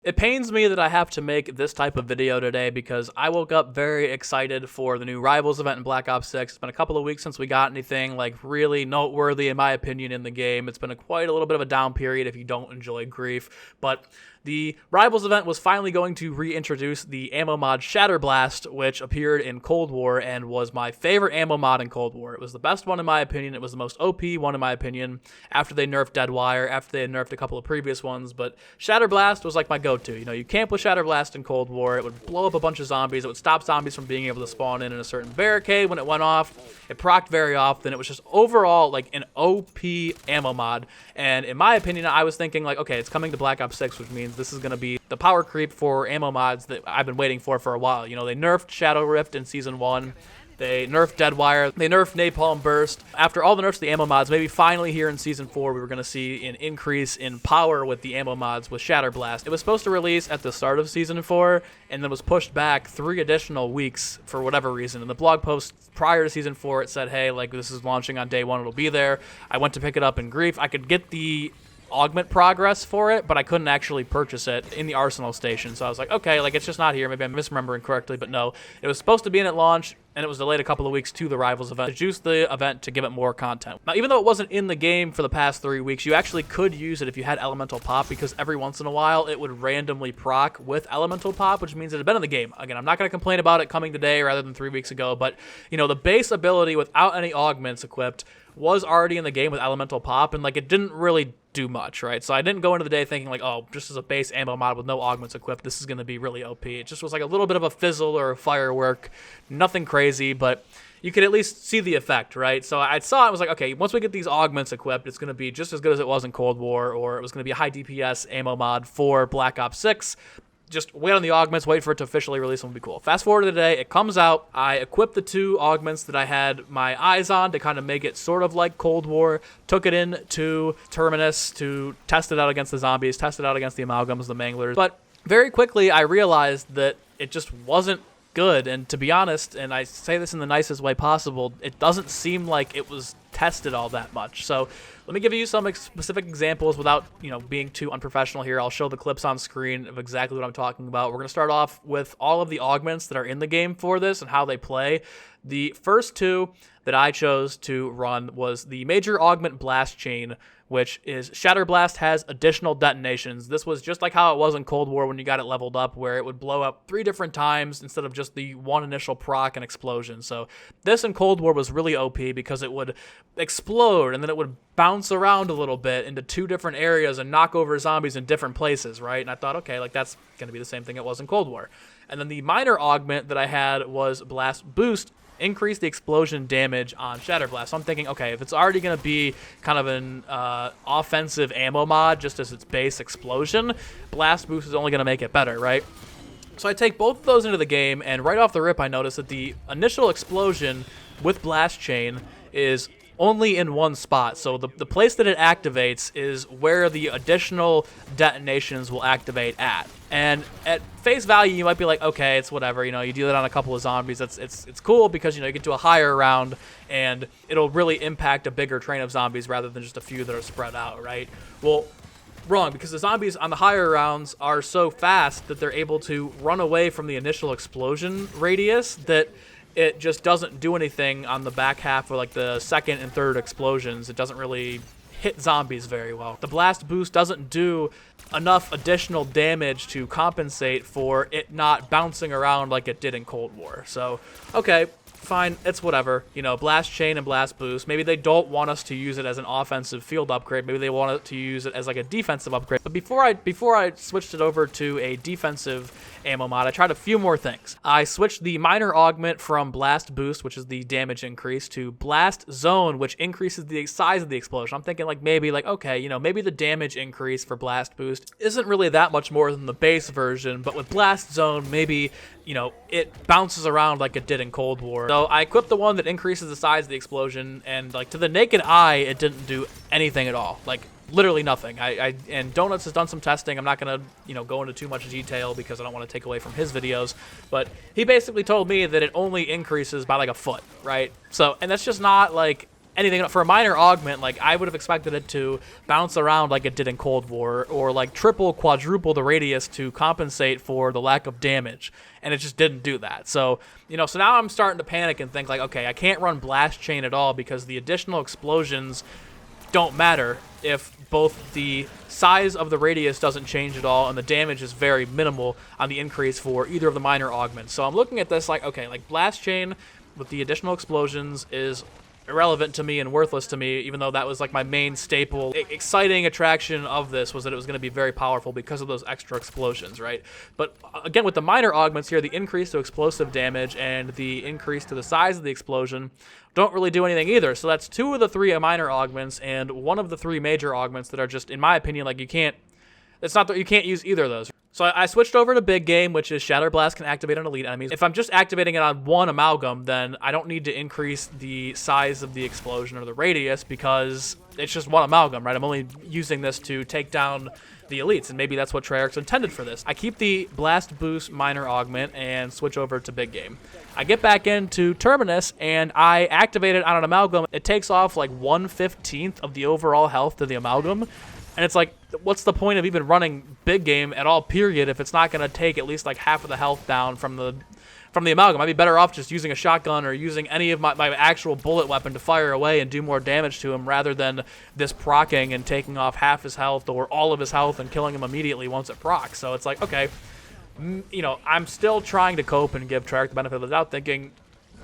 It pains me that I have to make this type of video today because I woke up very excited for the new Rivals event in Black Ops 6. It's been a couple of weeks since we got anything like really noteworthy in my opinion in the game. It's been quite a little bit of a down period if you don't enjoy Grief, but the Rivals event was finally going to reintroduce the ammo mod Shatter Blast, which appeared in Cold War and was my favorite ammo mod in Cold War. It was the best one in my opinion. It was the most OP one in my opinion after they nerfed Deadwire, after they had nerfed a couple of previous ones, but Shatter Blast was like my go-to. You know, you camp with Shatter Blast in Cold War, it would blow up a bunch of zombies, it would stop zombies from being able to spawn in a certain barricade when it went off, it procced very often, it was just overall like an OP ammo mod, and in my opinion, I was thinking like, okay, it's coming to Black Ops 6, which means this is going to be the power creep for ammo mods that I've been waiting for a while. You know, they nerfed Shadow Rift in Season 1, they nerfed Deadwire, they nerfed Napalm Burst. After all the nerfs to the ammo mods, maybe finally here in Season 4 we were going to see an increase in power with the ammo mods with Shatter Blast. It was supposed to release at the start of Season 4 and then was pushed back 3 additional weeks for whatever reason. In the blog post prior to Season 4 it said, hey, like this is launching on day 1, it'll be there. I went to pick it up in Grief. I could get the augment progress for it, but I couldn't actually purchase it in the Arsenal station. So I was like, okay, like it's just not here. Maybe I'm misremembering correctly, but no. It was supposed to be in at launch, and it was delayed a couple of weeks to the Rivals event to juice the event to give it more content. Now, even though it wasn't in the game for the past 3 weeks, you actually could use it if you had Elemental Pop, because every once in a while it would randomly proc with Elemental Pop, which means it had been in the game. Again, I'm not going to complain about it coming today rather than 3 weeks ago, but you know, the base ability without any augments equipped was already in the game with Elemental Pop, and like it didn't really do much, right? So I didn't go into the day thinking like, oh, just as a base ammo mod with no augments equipped, this is going to be really OP. It just was like a little bit of a fizzle or a firework, nothing crazy, but you could at least see the effect, right? So I saw it, I was like, okay, once we get these augments equipped, it's going to be just as good as it was in Cold War, or it was going to be a high DPS ammo mod for Black Ops 6. Just wait on the augments, wait for it to officially release, and it'll be cool. Fast forward to today, it comes out, I equipped the 2 augments that I had my eyes on to kind of make it sort of like Cold War, took it in to Terminus to test it out against the zombies, test it out against the amalgams, the manglers, but very quickly I realized that it just wasn't good, and to be honest, and I say this in the nicest way possible, it doesn't seem like it was tested all that much. So let me give you some specific examples without, you know, being too unprofessional here. I'll show the clips on screen of exactly what I'm talking about. We're going to start off with all of the augments that are in the game for this and how they play. The first 2 that I chose to run was the Major Augment Blast Chain, which is Shatter Blast has additional detonations. This was just like how it was in Cold War when you got it leveled up, where it would blow up 3 different times instead of just the 1 initial proc and explosion. So this in Cold War was really OP because it would explode and then it would bounce around a little bit into 2 different areas and knock over zombies in different places, right? And I thought, okay, like that's going to be the same thing it was in Cold War. And then the minor augment that I had was Blast Boost, increase the explosion damage on Shatter Blast. So I'm thinking, okay, if it's already going to be kind of an offensive ammo mod just as its base explosion, Blast Boost is only going to make it better, right? So I take both of those into the game, and right off the rip I notice that the initial explosion with Blast Chain is only in one spot. So the place that it activates is where the additional detonations will activate at. And at face value, you might be like, okay, it's whatever, you know, you do that on a couple of zombies, it's cool because, you know, you get to a higher round and it'll really impact a bigger train of zombies rather than just a few that are spread out, right? Well, wrong, because the zombies on the higher rounds are so fast that they're able to run away from the initial explosion radius that it just doesn't do anything on the back half or like the second and third explosions. It doesn't really hit zombies very well. The Blast Boost doesn't do enough additional damage to compensate for it not bouncing around like it did in Cold War. So, okay, fine, it's whatever. You know, Blast Chain and Blast Boost, maybe they don't want us to use it as an offensive field upgrade. Maybe they want it to use it as like a defensive upgrade. But before I switched it over to a defensive ammo mod, I tried a few more things. I switched the minor augment from Blast Boost, which is the damage increase, to Blast Zone, which increases the size of the explosion. I'm thinking like maybe like, okay, you know, maybe the damage increase for Blast Boost isn't really that much more than the base version, but with Blast Zone, maybe, you know, it bounces around like it did in Cold War. So I equipped the one that increases the size of the explosion, and like to the naked eye, it didn't do anything at all. Like literally nothing. And Donuts has done some testing. I'm not gonna, you know, go into too much detail because I don't want to take away from his videos, but he basically told me that it only increases by like a foot, right? So, and that's just not like anything for a minor augment, like I would have expected it to bounce around like it did in Cold War, or like triple, quadruple the radius to compensate for the lack of damage, and it just didn't do that. So, so now I'm starting to panic and think like, okay, I can't run Blast Chain at all because the additional explosions don't matter if both the size of the radius doesn't change at all and the damage is very minimal on the increase for either of the minor augments. So I'm looking at this like, okay, like Blast Chain with the additional explosions is irrelevant to me and worthless to me, even though that was like my main staple exciting attraction of this, was that it was going to be very powerful because of those extra explosions, right? But again, with the minor augments here, the increase to explosive damage and the increase to the size of the explosion don't really do anything either. So that's 2 of the 3 minor augments and 1 of the 3 major augments that are just, in my opinion, like you can't use either of those. So I switched over to big game, which is Shatter Blast can activate on elite enemies. If I'm just activating it on 1 amalgam, then I don't need to increase the size of the explosion or the radius because it's just 1 amalgam, right? I'm only using this to take down the elites, and maybe that's what Treyarch intended for this. I keep the Blast Boost minor augment and switch over to big game. I get back into Terminus, and I activate it on an amalgam. It takes off like 1/15 of the overall health to the amalgam. And it's like, what's the point of even running big game at all, period, if it's not going to take at least like half of the health down from the amalgam? I'd be better off just using a shotgun or using any of my actual bullet weapon to fire away and do more damage to him rather than this proccing and taking off half his health or all of his health and killing him immediately once it procs. So it's like, okay, I'm still trying to cope and give Treyarch the benefit of the doubt, thinking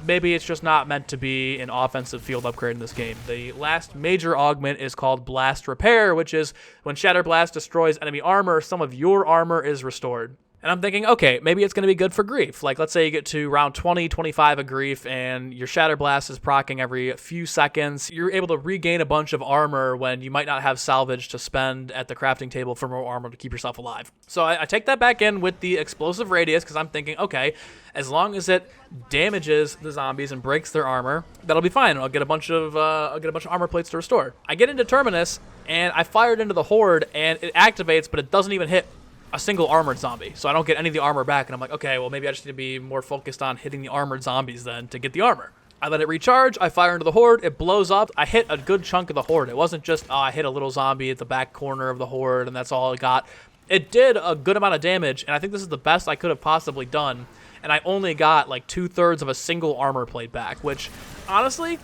maybe it's just not meant to be an offensive field upgrade in this game. The last major augment is called Blast Repair, which is when Shatter Blast destroys enemy armor, some of your armor is restored. And I'm thinking, okay, maybe it's going to be good for grief. Like, let's say you get to round 20, 25 of grief, and your Shatter Blast is proccing every few seconds. You're able to regain a bunch of armor when you might not have salvage to spend at the crafting table for more armor to keep yourself alive. So I take that back in with the explosive radius because I'm thinking, okay, as long as it damages the zombies and breaks their armor, that'll be fine. I'll get a bunch of armor plates to restore. I get into Terminus, and I fired into the Horde, and it activates, but it doesn't even hit a single armored zombie, so I don't get any of the armor back, and I'm like, okay, well, maybe I just need to be more focused on hitting the armored zombies then to get the armor. I let it recharge, I fire into the Horde, it blows up, I hit a good chunk of the Horde. It wasn't just, I hit a little zombie at the back corner of the Horde, and that's all it got. It did a good amount of damage, and I think this is the best I could have possibly done, and I only got like 2/3 of a single armor plate back, which, honestly,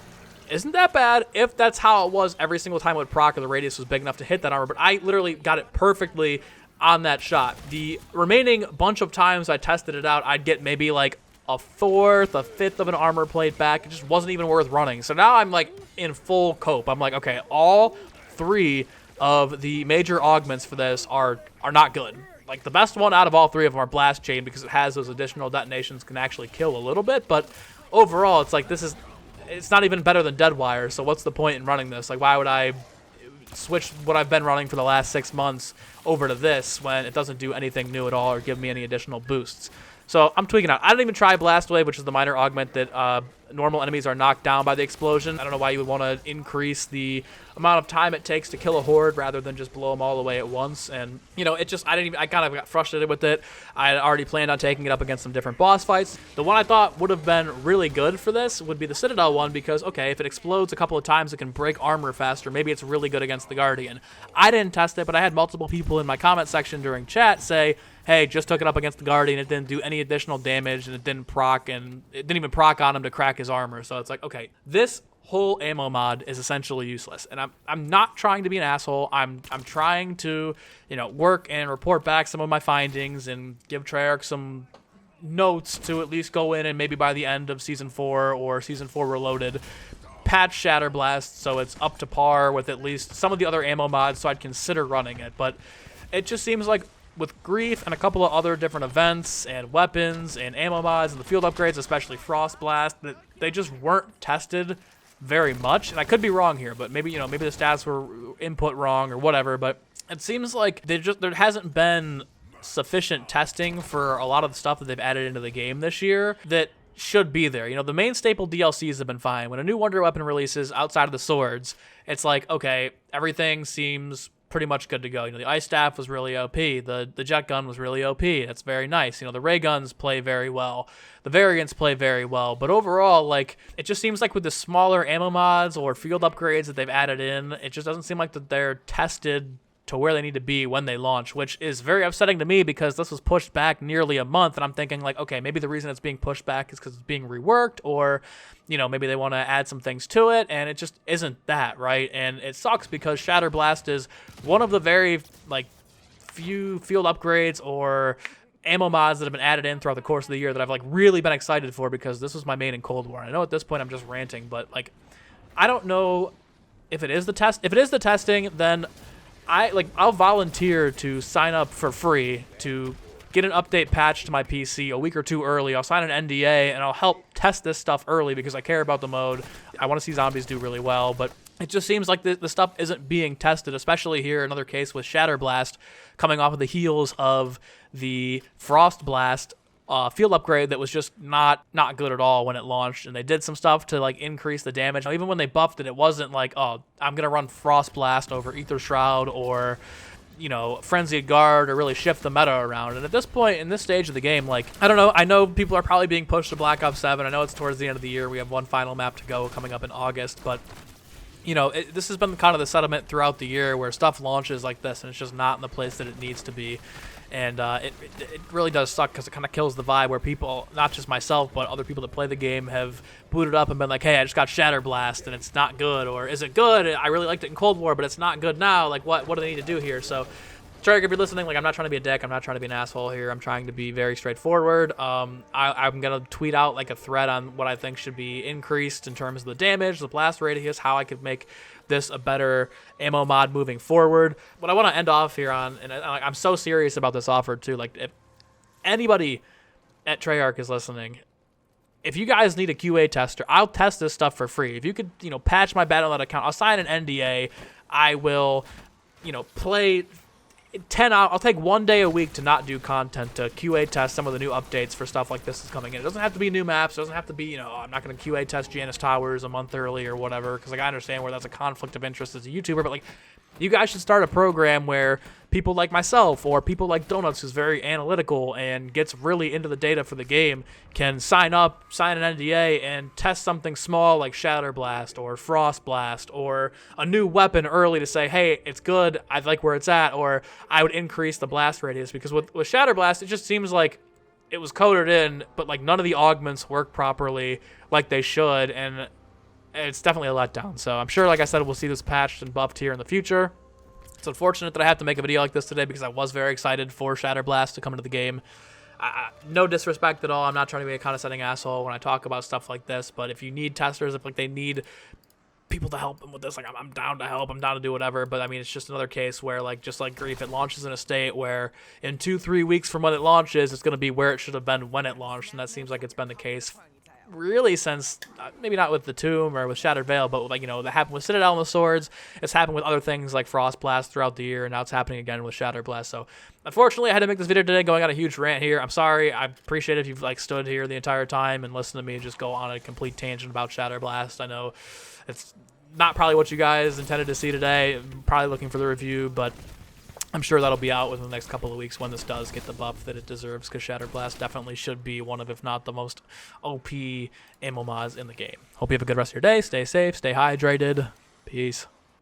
isn't that bad if that's how it was every single time it would proc or the radius was big enough to hit that armor, but I literally got it perfectly on that shot. The remaining bunch of times I tested it out, I'd get maybe like a 1/4, a 1/5 of an armor plate back. It just wasn't even worth running. So now I'm like in full cope. I'm like, okay, all 3 of the major augments for this are not good. Like the best one out of all 3 of them are Blast Chain because it has those additional detonations, can actually kill a little bit, but overall it's like it's not even better than Deadwire, so what's the point in running this? Like, why would I switch what I've been running for the last 6 months over to this when it doesn't do anything new at all or give me any additional boosts? So I'm tweaking out. I didn't even try Blast Wave, which is the minor augment that normal enemies are knocked down by the explosion. I don't know why you would want to increase the amount of time it takes to kill a horde rather than just blow them all away at once. And, I kind of got frustrated with it. I had already planned on taking it up against some different boss fights. The one I thought would have been really good for this would be the Citadel one because, okay, if it explodes a couple of times, it can break armor faster. Maybe it's really good against the Guardian. I didn't test it, but I had multiple people in my comment section during chat say, hey, just took it up against the Guardian, it didn't do any additional damage, and it didn't proc, and it didn't even proc on him to crack his armor. So it's like, okay, this whole ammo mod is essentially useless. And I'm not trying to be an asshole. I'm trying to, work and report back some of my findings and give Treyarch some notes to at least go in and maybe by the end of Season 4 or Season 4 Reloaded, patch Shatter Blast so it's up to par with at least some of the other ammo mods so I'd consider running it. But it just seems like with Grief and a couple of other different events and weapons and ammo mods and the field upgrades, especially Frost Blast, that they just weren't tested very much. And I could be wrong here, but maybe maybe the stats were input wrong or whatever. But it seems like there hasn't been sufficient testing for a lot of the stuff that they've added into the game this year that should be there. The main staple DLCs have been fine. When a new Wonder Weapon releases outside of the swords, it's like, okay, everything seems pretty much good to go. The ice staff was really OP. The jet gun was really OP. That's very nice. The ray guns play very well. The variants play very well. But overall, like, it just seems like with the smaller ammo mods or field upgrades that they've added in, it just doesn't seem like that they're tested to where they need to be when they launch, which is very upsetting to me because this was pushed back nearly a month, and I'm thinking, like, okay, maybe the reason it's being pushed back is because it's being reworked, or, maybe they want to add some things to it, and it just isn't that, right? And it sucks because Shatter Blast is one of the very, like, few field upgrades or ammo mods that have been added in throughout the course of the year that I've, like, really been excited for because this was my main in Cold War. And I know at this point I'm just ranting, but, like, I don't know if it is the test. If it is the testing, then I'll volunteer to sign up for free to get an update patch to my PC a week or two early. I'll sign an NDA, and I'll help test this stuff early because I care about the mode. I want to see zombies do really well, but it just seems like the stuff isn't being tested, especially here, another case with Shatter Blast coming off of the heels of the Frost Blast field upgrade that was just not good at all when it launched, and they did some stuff to like increase the damage. Now, even when they buffed it, it wasn't like, oh, I'm gonna run Frost Blast over Ether Shroud or Frenzied Guard or really shift the meta around. And at this point, in this stage of the game, like, I don't know, I know people are probably being pushed to Black Ops 7. I know it's towards the end of the year. We have one final map to go coming up in August, but this has been kind of the sentiment throughout the year where stuff launches like this and it's just not in the place that it needs to be. And it really does suck because it kind of kills the vibe where people, not just myself, but other people that play the game have booted up and been like, hey, I just got Shatter Blast and it's not good. Or is it good? I really liked it in Cold War, but it's not good now. Like, what do they need to do here? So, Treyarch, if you're listening, like, I'm not trying to be a dick. I'm not trying to be an asshole here. I'm trying to be very straightforward. I'm going to tweet out, like, a thread on what I think should be increased in terms of the damage, the blast radius, how I could make this a better ammo mod moving forward. What I want to end off here on, and I'm so serious about this offer, too. Like, if anybody at Treyarch is listening, if you guys need a QA tester, I'll test this stuff for free. If you could, patch my Battle.net account, I'll sign an NDA. I will, play 10 hours. I'll take 1 day a week to not do content to QA test some of the new updates for stuff like this is coming in. It doesn't have to be new maps. It doesn't have to be, I'm not going to QA test Janus Towers a month early or whatever, because, like, I understand where that's a conflict of interest as a YouTuber, but, like, you guys should start a program where people like myself or people like Donuts, who's very analytical and gets really into the data for the game, can sign up, sign an NDA, and test something small like Shatter Blast or Frost Blast or a new weapon early to say, hey, it's good, I like where it's at, or I would increase the blast radius. Because with Shatter Blast, it just seems like it was coded in, but, like, none of the augments work properly like they should, and it's definitely a letdown. So I'm sure, like I said, we'll see this patched and buffed here in the future. It's unfortunate that I have to make a video like this today because I was very excited for Shatter Blast to come into the game. No disrespect at all. I'm not trying to be a condescending asshole when I talk about stuff like this, but if you need testers, if, like, they need people to help them with this, like, I'm down to help. I'm down to do whatever. But, I mean, it's just another case where, like, just like Grief, it launches in a state where in 2-3 weeks from when it launches, it's going to be where it should have been when it launched, and that seems like it's been the case really since, maybe not with the Tomb or with Shattered Veil, but, like, that happened with Citadel and the Swords. It's happened with other things like Frost Blast throughout the year, and now it's happening again with Shatter Blast. So unfortunately, I had to make this video today going on a huge rant here. I'm sorry. I appreciate it if you've, like, stood here the entire time and listened to me just go on a complete tangent about Shatter Blast. I know it's not probably what you guys intended to see today. I'm probably looking for the review, but I'm sure that'll be out within the next couple of weeks when this does get the buff that it deserves, because Shatter Blast definitely should be one of, if not the most OP ammo mods in the game. Hope you have a good rest of your day. Stay safe, stay hydrated. Peace.